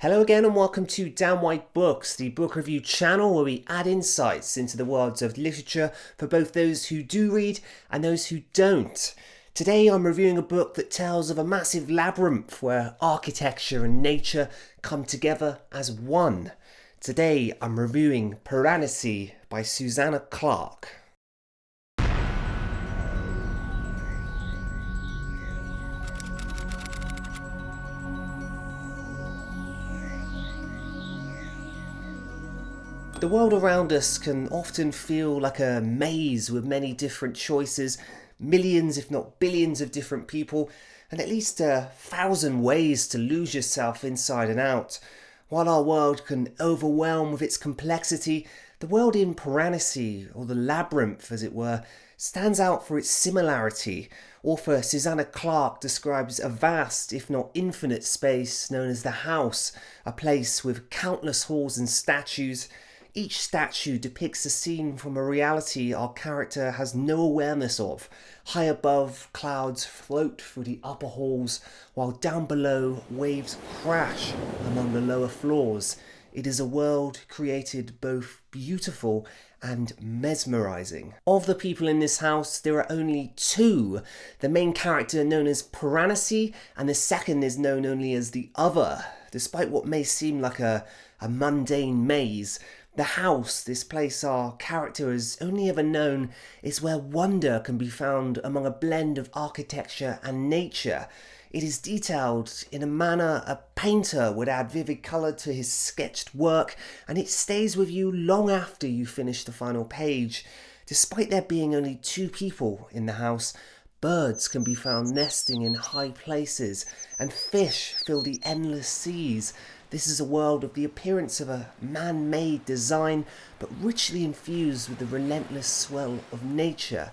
Hello again and welcome to DanWhiteBooks, the book review channel where we add insights into the worlds of literature for both those who do read and those who don't. Today I'm reviewing a book that tells of a massive labyrinth where architecture and nature come together as one. Today I'm reviewing Piranesi by Susanna Clarke. The world around us can often feel like a maze with many different choices, millions if not billions of different people, and at least 1,000 ways to lose yourself inside and out. While our world can overwhelm with its complexity, the world in Piranesi, or the labyrinth as it were, stands out for its similarity. Author Susanna Clarke describes a vast, if not infinite space known as the house, a place with countless halls and statues. Each statue depicts a scene from a reality our character has no awareness of. High above, clouds float through the upper halls, while down below, waves crash among the lower floors. It is a world created both beautiful and mesmerizing. Of the people in this house, there are only two. The main character known as Piranesi, and the second is known only as the Other. Despite what may seem like a mundane maze, the house, this place our character has only ever known, is where wonder can be found among a blend of architecture and nature. It is detailed in a manner a painter would add vivid colour to his sketched work, and it stays with you long after you finish the final page. Despite there being only two people in the house, birds can be found nesting in high places, and fish fill the endless seas. This is a world of the appearance of a man-made design, but richly infused with the relentless swell of nature.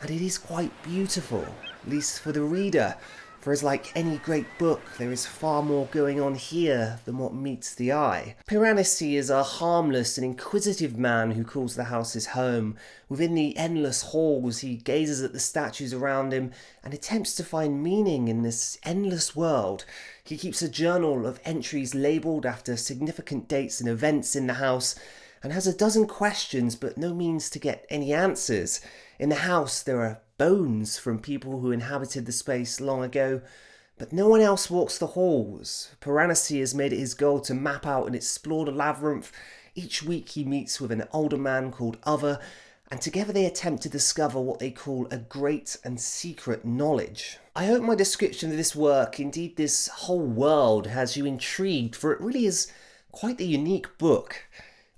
And it is quite beautiful, at least for the reader, for as like any great book, there is far more going on here than what meets the eye. Piranesi is a harmless and inquisitive man who calls the house his home. Within the endless halls, he gazes at the statues around him and attempts to find meaning in this endless world. He keeps a journal of entries labelled after significant dates and events in the house, and has a dozen questions but no means to get any answers. In the house there are bones from people who inhabited the space long ago, but no one else walks the halls. Piranesi has made it his goal to map out and explore the labyrinth. Each week he meets with an older man called Other, and together they attempt to discover what they call a great and secret knowledge. I hope my description of this work, indeed this whole world, has you intrigued, for it really is quite a unique book.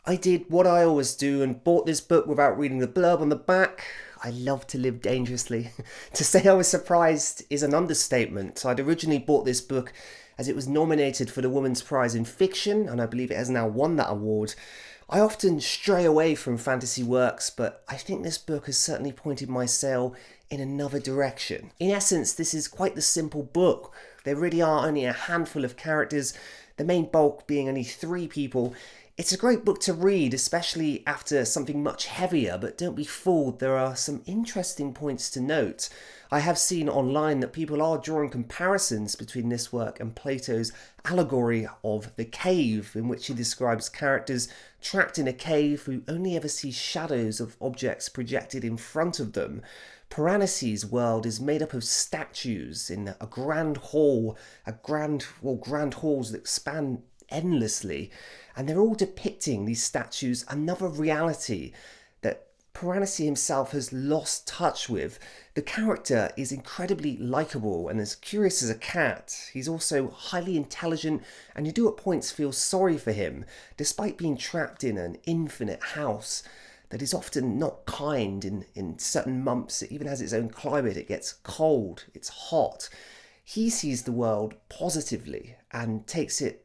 I did what I always do and bought this book without reading the blurb on the back. I love to live dangerously. To say I was surprised is an understatement. I'd originally bought this book as it was nominated for the Women's Prize in Fiction, and I believe it has now won that award. I often stray away from fantasy works, but I think this book has certainly pointed my sail in another direction. In essence, this is quite the simple book. There really are only a handful of characters, the main bulk being only 3 people. It's a great book to read, especially after something much heavier, but don't be fooled, there are some interesting points to note. I have seen online that people are drawing comparisons between this work and Plato's allegory of the cave, in which he describes characters trapped in a cave who only ever see shadows of objects projected in front of them. Piranesi's world is made up of statues in a grand hall, grand halls that expand endlessly, and they're all depicting, these statues, another reality that Piranesi himself has lost touch with. The character is incredibly likeable and as curious as a cat. He's also highly intelligent, and you do at points feel sorry for him, despite being trapped in an infinite house that is often not kind. In certain months it even has its own climate. It gets cold, it's hot. He sees the world positively and takes it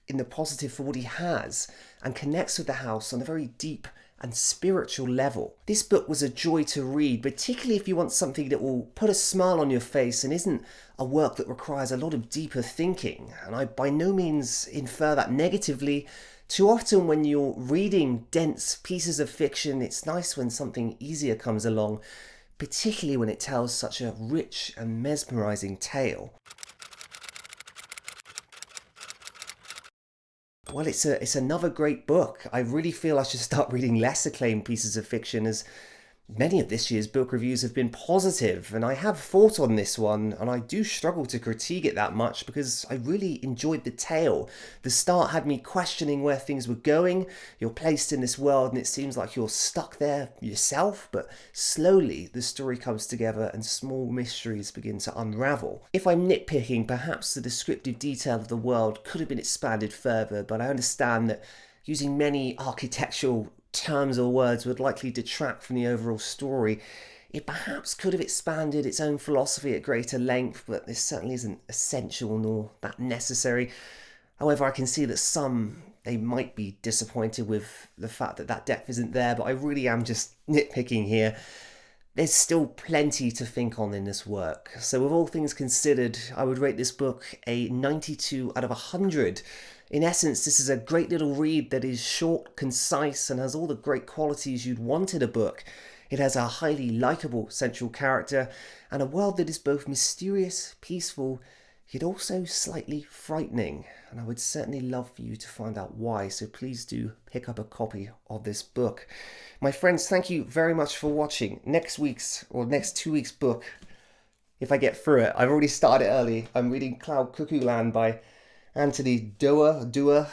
in the positive for what he has, and connects with the house on a very deep and spiritual level. This book was a joy to read, particularly if you want something that will put a smile on your face and isn't a work that requires a lot of deeper thinking. And I by no means infer that negatively. Too often when you're reading dense pieces of fiction, it's nice when something easier comes along, particularly when it tells such a rich and mesmerizing tale. Well, it's another great book. I really feel I should start reading less acclaimed pieces of fiction, as many of this year's book reviews have been positive, and I have thought on this one, and I do struggle to critique it that much because I really enjoyed the tale. The start had me questioning where things were going. You're placed in this world and it seems like you're stuck there yourself, but slowly the story comes together and small mysteries begin to unravel. If I'm nitpicking, perhaps the descriptive detail of the world could have been expanded further, but I understand that using many architectural terms or words would likely detract from the overall story. It perhaps could have expanded its own philosophy at greater length, but this certainly isn't essential nor that necessary. However, I can see that they might be disappointed with the fact that that depth isn't there, but I really am just nitpicking here. There's still plenty to think on in this work. So with all things considered, I would rate this book a 92 out of 100. In essence, this is a great little read that is short, concise, and has all the great qualities you'd want in a book. It has a highly likeable central character, and a world that is both mysterious, peaceful, yet also slightly frightening. And I would certainly love for you to find out why, so please do pick up a copy of this book. My friends, thank you very much for watching. Next 2 weeks book, if I get through it, I've already started early. I'm reading Cloud Cuckoo Land by Anthony Doerr.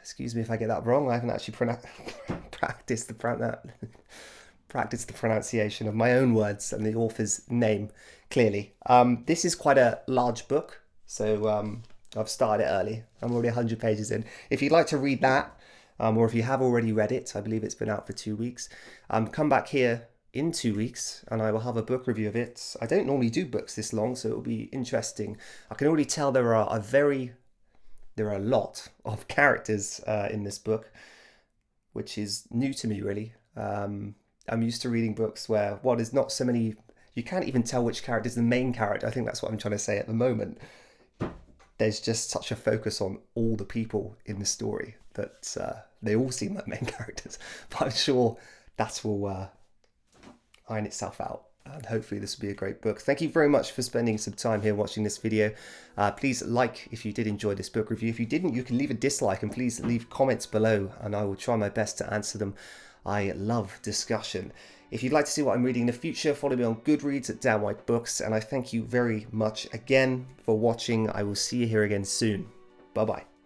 Excuse me if I get that wrong. I haven't actually practiced the pronunciation of my own words and the author's name clearly. This is quite a large book, so I've started early. I'm already 100 pages in. If you'd like to read that, or if you have already read it, I believe it's been out for 2 weeks, come back here in 2 weeks and I will have a book review of it. I don't normally do books this long, so it'll be interesting. I can already tell there are a lot of characters in this book, which is new to me, really. I'm used to reading books where, there's not so many, you can't even tell which character is the main character. I think that's what I'm trying to say at the moment. There's just such a focus on all the people in the story that they all seem like main characters. But I'm sure that will iron itself out. And hopefully this will be a great book. Thank you very much for spending some time here watching this video. Please like if you did enjoy this book review. If you didn't, you can leave a dislike, and please leave comments below and I will try my best to answer them. I love discussion. If you'd like to see what I'm reading in the future, follow me on Goodreads at DanWhiteBooks, and I thank you very much again for watching. I will see you here again soon. Bye bye.